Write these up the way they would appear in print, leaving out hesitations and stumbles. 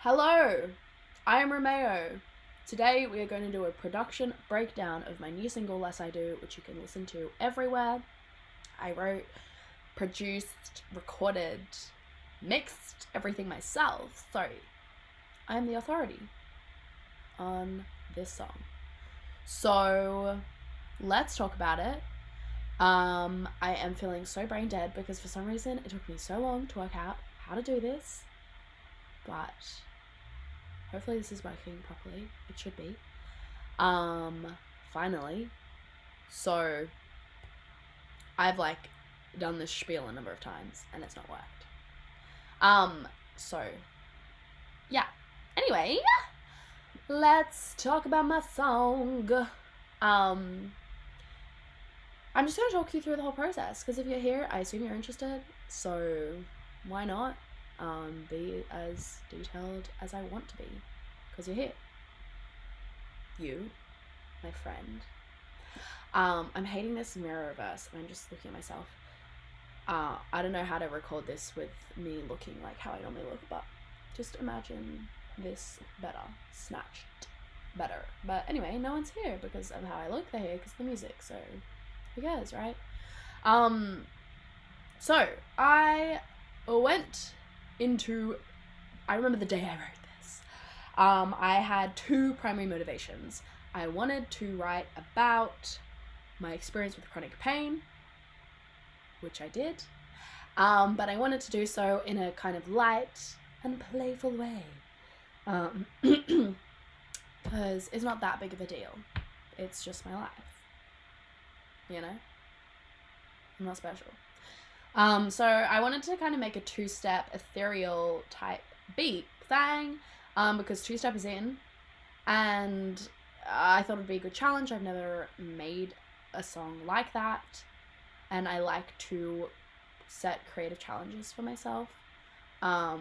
Hello, I am Romeo. Today we are going to do a production breakdown of my new single Less I Do, which you can listen to everywhere. I wrote, produced, recorded, mixed everything myself, so I am the authority on this song. So let's talk about it. I am feeling so brain dead because for some reason it took me so long to work out how to do this, but hopefully this is working properly. It should be. Finally. So I've done this spiel a number of times and it's not worked. So yeah. Anyway, let's talk about my song. I'm just gonna talk you through the whole process because if you're here, I assume you're interested. So why not be as detailed as I want to be? Because you're here. You, my friend. I'm hating this mirror reverse and I'm just looking at myself. I don't know how to record this with me looking like how I normally look, but just imagine this better, snatched better. But anyway, no one's here because of how I look. They're here because of the music, so who cares, right? So I went into, I remember the day I wrote this. I had two primary motivations. I wanted to write about my experience with chronic pain, which I did, but I wanted to do so in a kind of light and playful way, because it's not that big of a deal. It's just my life, you know? I'm not special. So I wanted to kind of make a two-step ethereal type beat thing, because two-step is in, and I thought it'd be a good challenge. I've never made a song like that, and I like to set creative challenges for myself. So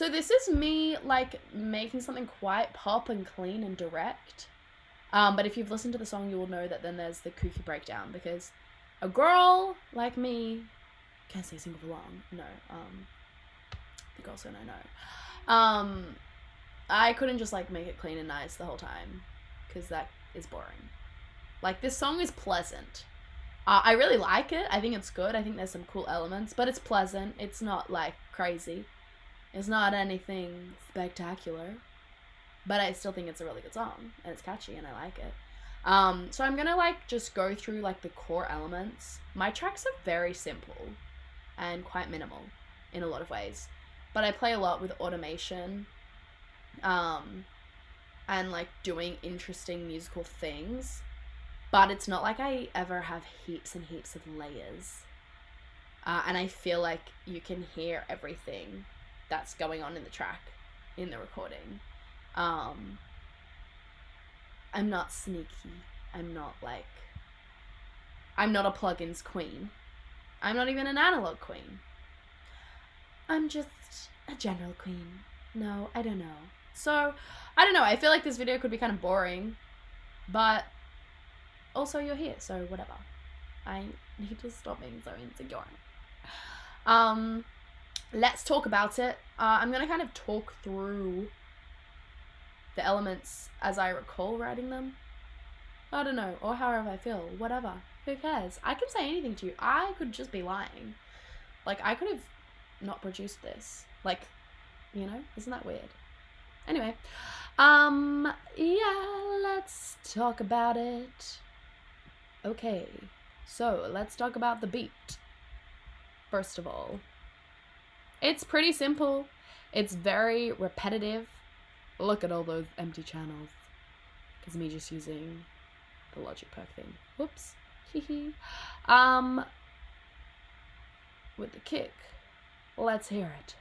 this is me making something quite pop and clean and direct. But if you've listened to the song, you will know that then there's the kooky breakdown, because a girl like me can't sing for long. No. The girls don't know. I couldn't just make it clean and nice the whole time, because that is boring. This song is pleasant. I really like it. I think it's good. I think there's some cool elements, but it's pleasant. It's not crazy. It's not anything spectacular, but I still think it's a really good song and it's catchy and I like it. So I'm gonna just go through the core elements. My tracks are very simple and quite minimal in a lot of ways, but I play a lot with automation, and doing interesting musical things, but it's not I ever have heaps and heaps of layers, and I feel you can hear everything that's going on in the track, in the recording. I'm not sneaky. I'm not a plugins queen. I'm not even an analog queen. I'm just a general queen. No, I don't know. So, I don't know. I feel this video could be kind of boring, but also you're here, so whatever. I need to stop being so insecure. Let's talk about it. I'm gonna kind of talk through the elements as I recall writing them. I don't know, or however I feel, whatever. Who cares? I can say anything to you. I could just be lying. I could have not produced this. Isn't that weird? Anyway, yeah, let's talk about it. Okay, so let's talk about the beat. First of all, it's pretty simple. It's very repetitive. Look at all those empty channels. Because me just using the Logic Perk thing. Whoops. Hehe. With the kick. Let's hear it.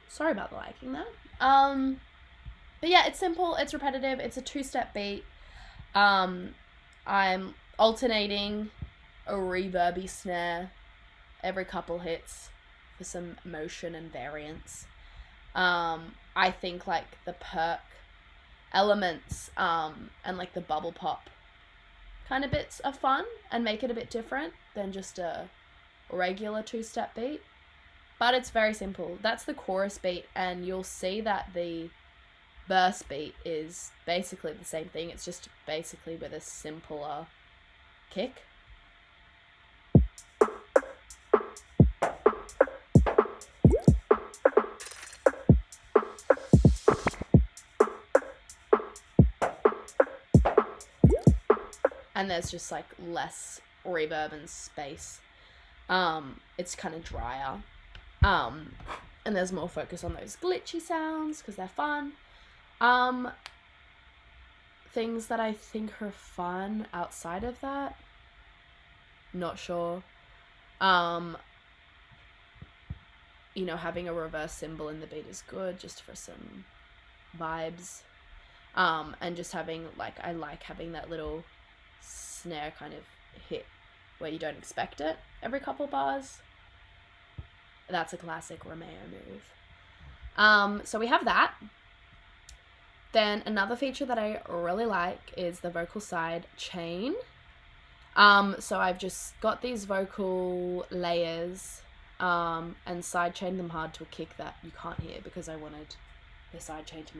Sorry about the liking that. But yeah, it's simple, it's repetitive, it's a two-step beat. I'm alternating a reverby snare every couple hits for some motion and variance. I think like the perk elements and like the bubble pop kind of bits are fun and make it a bit different than just a regular 2-step beat. But it's very simple. That's the chorus beat, and you'll see that the verse beat is basically the same thing. It's just basically with a simpler kick. And there's just like less reverb and space. It's kind of drier. And there's more focus on those glitchy sounds because they're fun. Things that I think are fun outside of that, not sure. You know, having a reverse cymbal in the beat is good just for some vibes. And just having like, I like having that little snare kind of hit where you don't expect it every couple bars. That's a classic Romeo move. So we have that. Then another feature that I really like is the vocal side chain. So I've just got these vocal layers and side chained them hard to a kick that you can't hear because I wanted the side chain to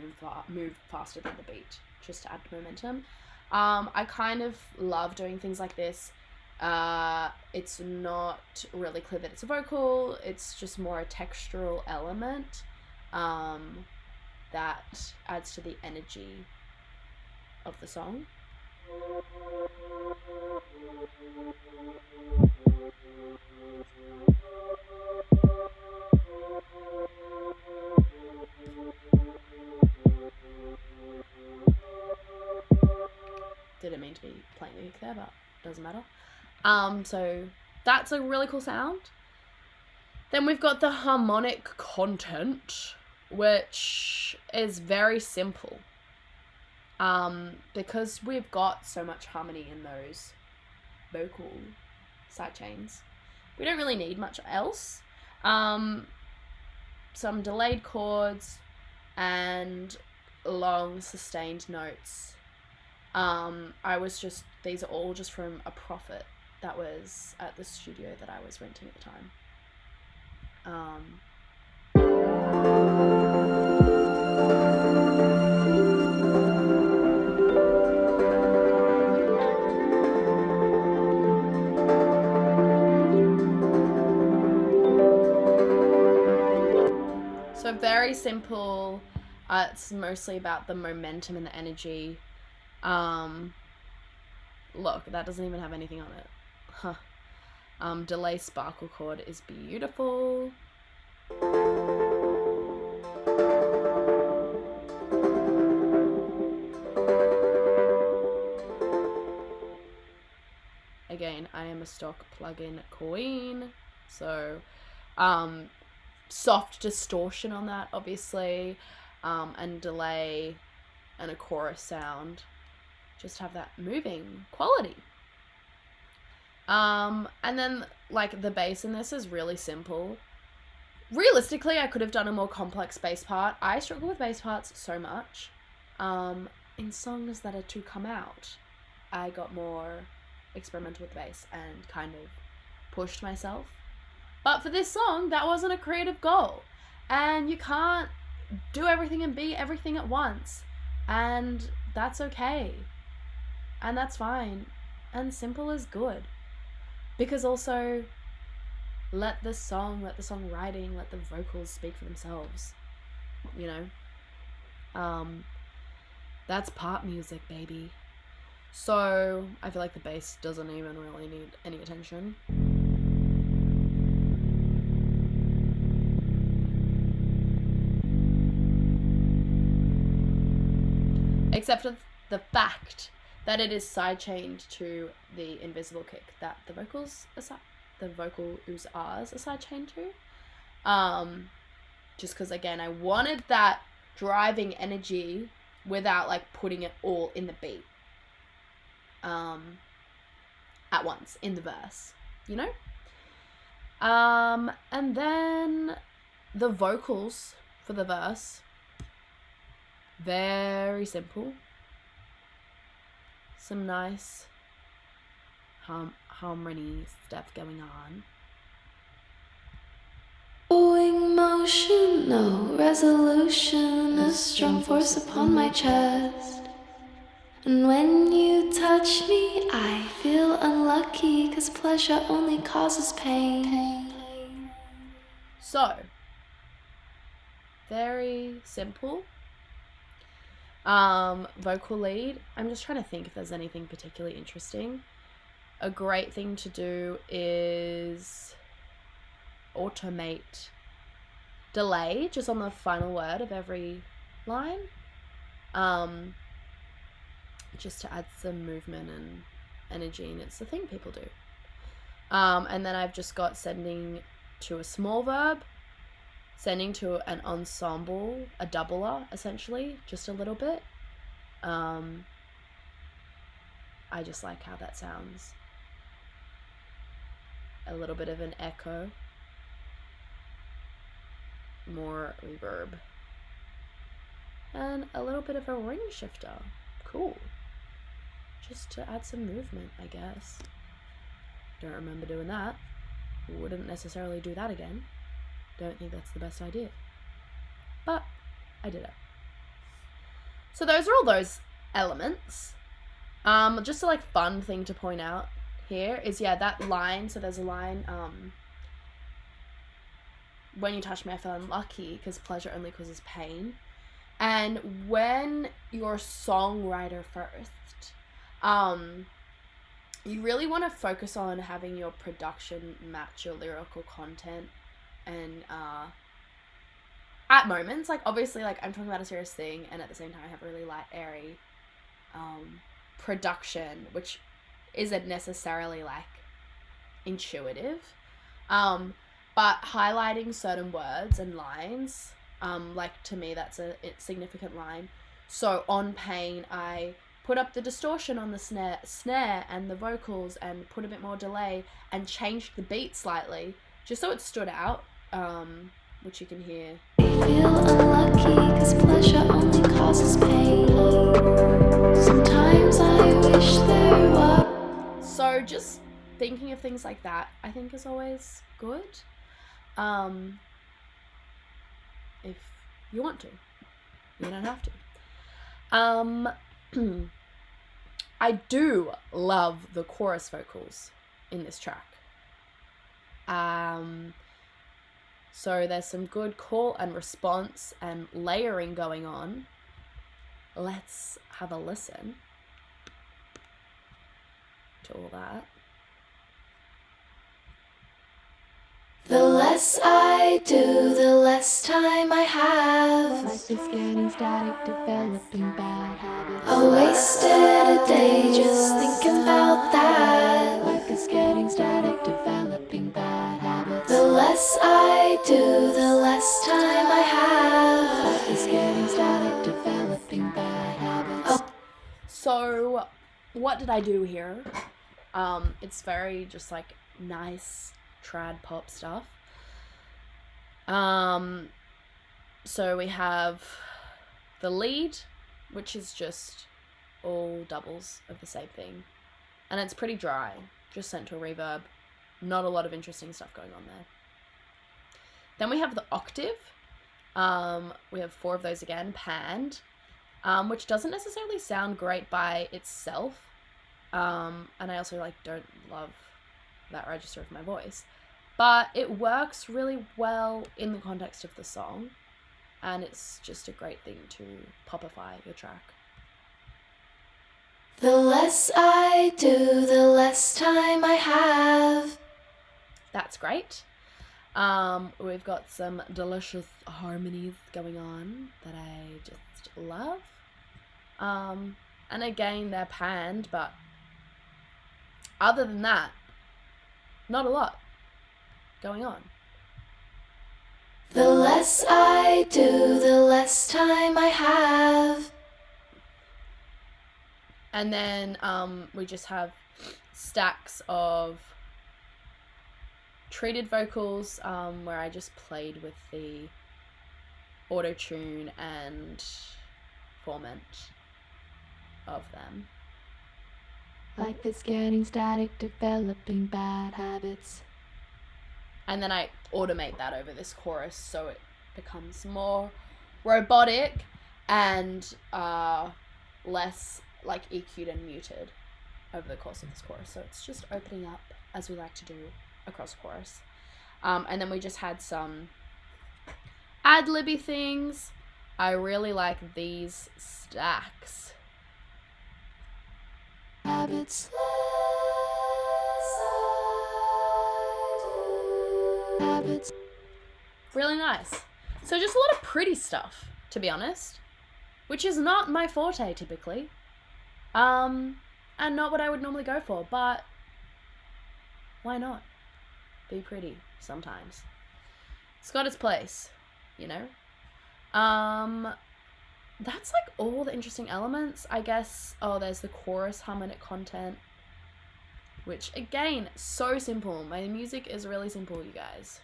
move faster than the beat, just to add momentum. I kind of love doing things like this. It's not really clear that it's a vocal, it's just more a textural element that adds to the energy of the song. Didn't mean to be playing the kick there, but doesn't matter. So that's a really cool sound. Then we've got the harmonic content, which is very simple. Because we've got so much harmony in those vocal side chains, we don't really need much else. Some delayed chords and long sustained notes. These are all just from a Prophet that was at the studio that I was renting at the time. So very simple. It's mostly about the momentum and the energy. Look, that doesn't even have anything on it. Huh. Delay sparkle chord is beautiful. Again, I am a stock plugin queen, so soft distortion on that, obviously, and delay and a chorus sound. Just have that moving quality. And then like the bass in this is really simple. Realistically, I could have done a more complex bass part. I struggle with bass parts so much. In songs that are to come out, I got more experimental with bass and kind of pushed myself. But for this song, that wasn't a creative goal. And you can't do everything and be everything at once. And that's okay. And that's fine. And simple is good. Because also, let the songwriting, let the vocals speak for themselves. You know? That's pop music, baby. So, I feel like the bass doesn't even really need any attention. Except for the fact that it is side-chained to the invisible kick that the vocal oohs-ahs are side-chained to. Just because, again, I wanted that driving energy without, like, putting it all in the beat. At once, in the verse, you know? And then the vocals for the verse. Very simple. Some nice harmony stuff going on. Flowing motion, no resolution, a strong force upon my chest. And when you touch me, I feel unlucky, 'cause pleasure only causes pain. So, very simple. Vocal lead. I'm just trying to think if there's anything particularly interesting. A great thing to do is automate delay just on the final word of every line. Just to add some movement and energy, and it's the thing people do. And then I've just got sending to a small verb, sending to an ensemble, a doubler, essentially, just a little bit. I just like how that sounds. A little bit of an echo. More reverb. And a little bit of a ring shifter. Cool. Just to add some movement, I guess. Don't remember doing that. Wouldn't necessarily do that again. Don't think that's the best idea. But I did it. So those are all those elements. Just a like fun thing to point out here is, yeah, that line. So there's a line, when you touch me, I feel unlucky, because pleasure only causes pain. And when you're a songwriter first, you really want to focus on having your production match your lyrical content. And at moments, like obviously, like I'm talking about a serious thing, and at the same time I have a really light, airy production, which isn't necessarily like intuitive, but highlighting certain words and lines, like to me that's a significant line. So on Pain, I put up the distortion on the snare and the vocals, and put a bit more delay and changed the beat slightly just so it stood out, which you can hear. I feel unlucky, 'cause pleasure only causes pain. Sometimes I wish there was. So just thinking of things like that, I think, is always good. If you want to. You don't have to. I do love the chorus vocals in this track. So there's some good call and response and layering going on. Let's have a listen to all that. The less I do, the less time I have. Like it's getting static, developing bad habits. I wasted a day just thinking about that. Like it's getting static, developing bad habits. The less I do, the less time I have. Like it's getting static, developing bad habits. So what did I do here? It's very just like nice trad pop stuff. So we have the lead, which is just all doubles of the same thing, and it's pretty dry, just sent to a reverb. Not a lot of interesting stuff going on there. Then we have the octave. We have 4 of those again, panned, which doesn't necessarily sound great by itself. And I also like don't love that register of my voice, but it works really well in the context of the song, and it's just a great thing to popify your track. The less I do, the less time I have. That's great. We've got some delicious harmonies going on that I just love. And again, they're panned, but other than that, not a lot going on. The less I do, the less time I have. And then we just have stacks of treated vocals, where I just played with the auto-tune and format of them. Life is getting static, developing bad habits. And then I automate that over this chorus so it becomes more robotic and less like EQ'd and muted over the course of this chorus. So it's just opening up as we like to do across chorus. And then we just had some ad-libby things. I really like these stacks. Habits. Habits. Really nice. So just a lot of pretty stuff, to be honest, which is not my forte typically, and not what I would normally go for, but why not? Be pretty sometimes. It's got its place, you know? That's like all the interesting elements, I guess. Oh, there's the chorus harmonic content, which again, so simple. My music is really simple, you guys.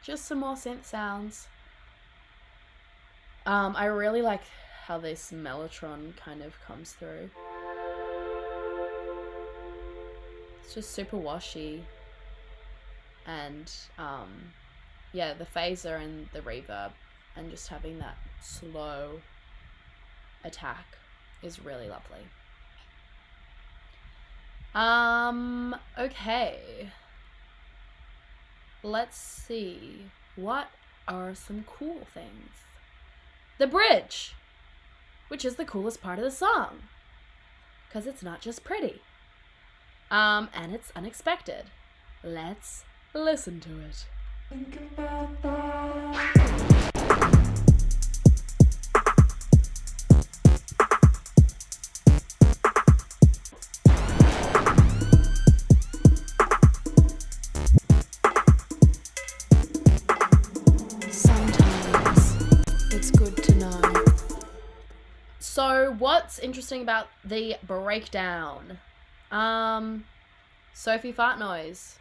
Just some more synth sounds. I really like how this mellotron kind of comes through. It's just super washy. And yeah, the phaser and the reverb and just having that slow attack is really lovely. Okay. Let's see. What are some cool things? The bridge, which is the coolest part of the song, because it's not just pretty. And it's unexpected. Let's listen to it. Think about that. So what's interesting about the breakdown? Sophie Fart Noise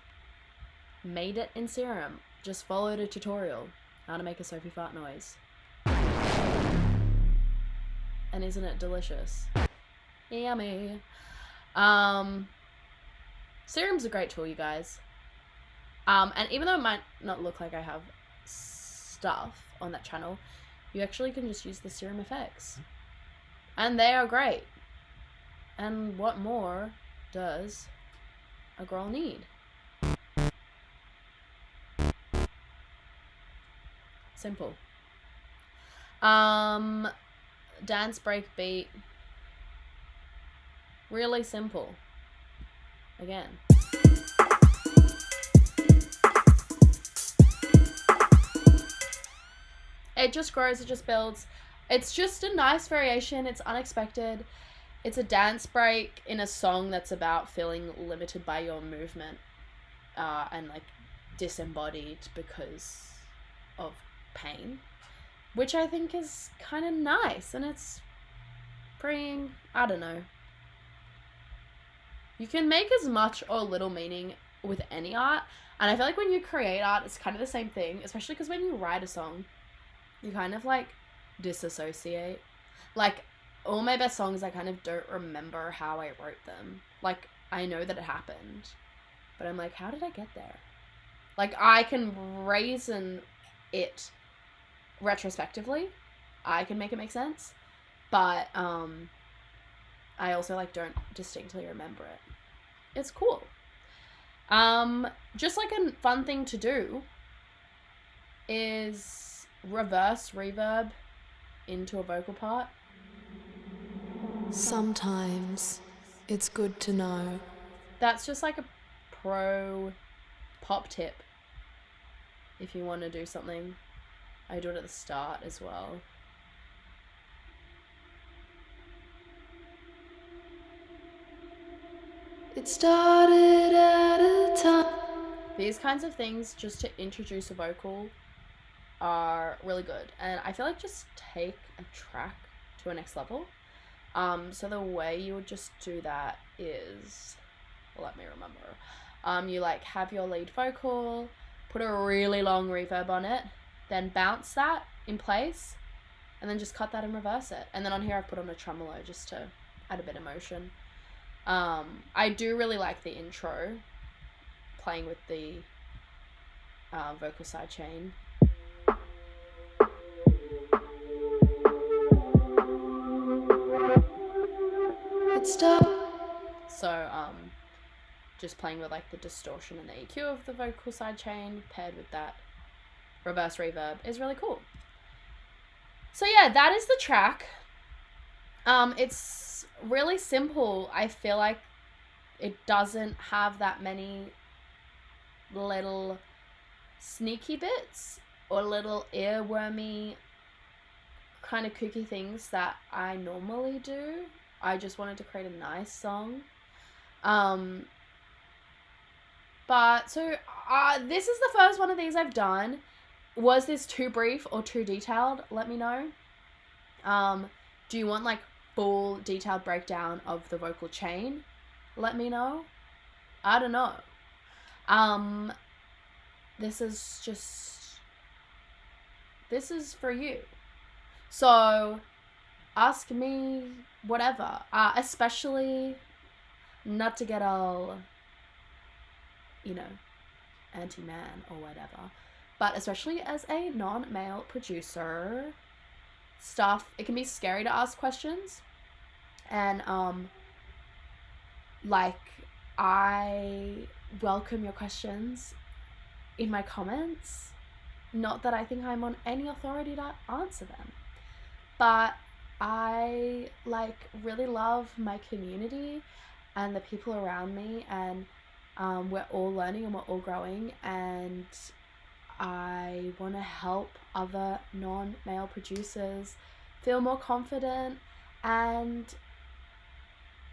made it in Serum. Just followed a tutorial how to make a Sophie Fart Noise. And isn't it delicious? Yummy. Serum's a great tool, you guys. And even though it might not look like I have stuff on that channel, you actually can just use the Serum effects. And they are great. And what more does a girl need? Simple. Dance break beat. Really simple. Again. It just grows, it just builds. It's just a nice variation. It's unexpected. It's a dance break in a song that's about feeling limited by your movement and like disembodied because of pain, which I think is kind of nice, and it's freeing. I don't know. You can make as much or little meaning with any art, and I feel like when you create art, it's kind of the same thing, especially because when you write a song, you kind of like disassociate. Like all my best songs, I kind of don't remember how I wrote them. Like I know that it happened, but I'm like, how did I get there? Like I can reason it retrospectively. I can make it make sense, but I also like don't distinctly remember it. It's cool. Just like a fun thing to do is reverse reverb into a vocal part. Sometimes it's good to know. That's just like a pro pop tip if you want to do something. I do it at the start as well. It started at a time These kinds of things, just to introduce a vocal, are really good. And I feel like just take a track to a next level. So the way you would just do that is, let me remember. You like have your lead vocal, put a really long reverb on it, then bounce that in place, and then just cut that and reverse it. And then on here I've put on a tremolo just to add a bit of motion. I do really like the intro, playing with the vocal sidechain. Stop. So just playing with like the distortion and the EQ of the vocal sidechain paired with that reverse reverb is really cool. So yeah, that is the track. It's really simple. I feel like it doesn't have that many little sneaky bits or little earwormy kind of kooky things that I normally do. I just wanted to create a nice song. But so this is the first one of these I've done. Was this too brief or too detailed? Let me know. Do you want like full detailed breakdown of the vocal chain? Let me know. I don't know. This is for you. So ask me whatever. Especially not to get all, anti-man or whatever. But especially as a non-male producer, it can be scary to ask questions. And, I welcome your questions in my comments. Not that I think I'm on any authority to answer them. But I, really love my community and the people around me. And we're all learning and we're all growing. And I want to help other non-male producers feel more confident and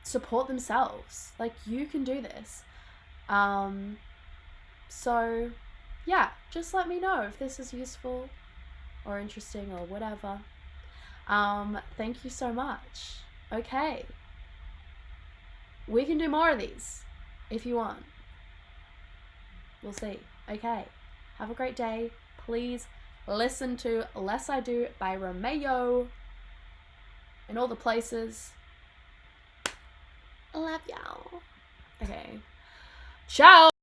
support themselves. Like, you can do this. So yeah, just let me know if this is useful or interesting or whatever. Thank you so much. Okay, we can do more of these if you want. We'll see. Okay, have a great day. Please listen to Less I Do by Romeo in all the places. Love y'all. Okay, ciao.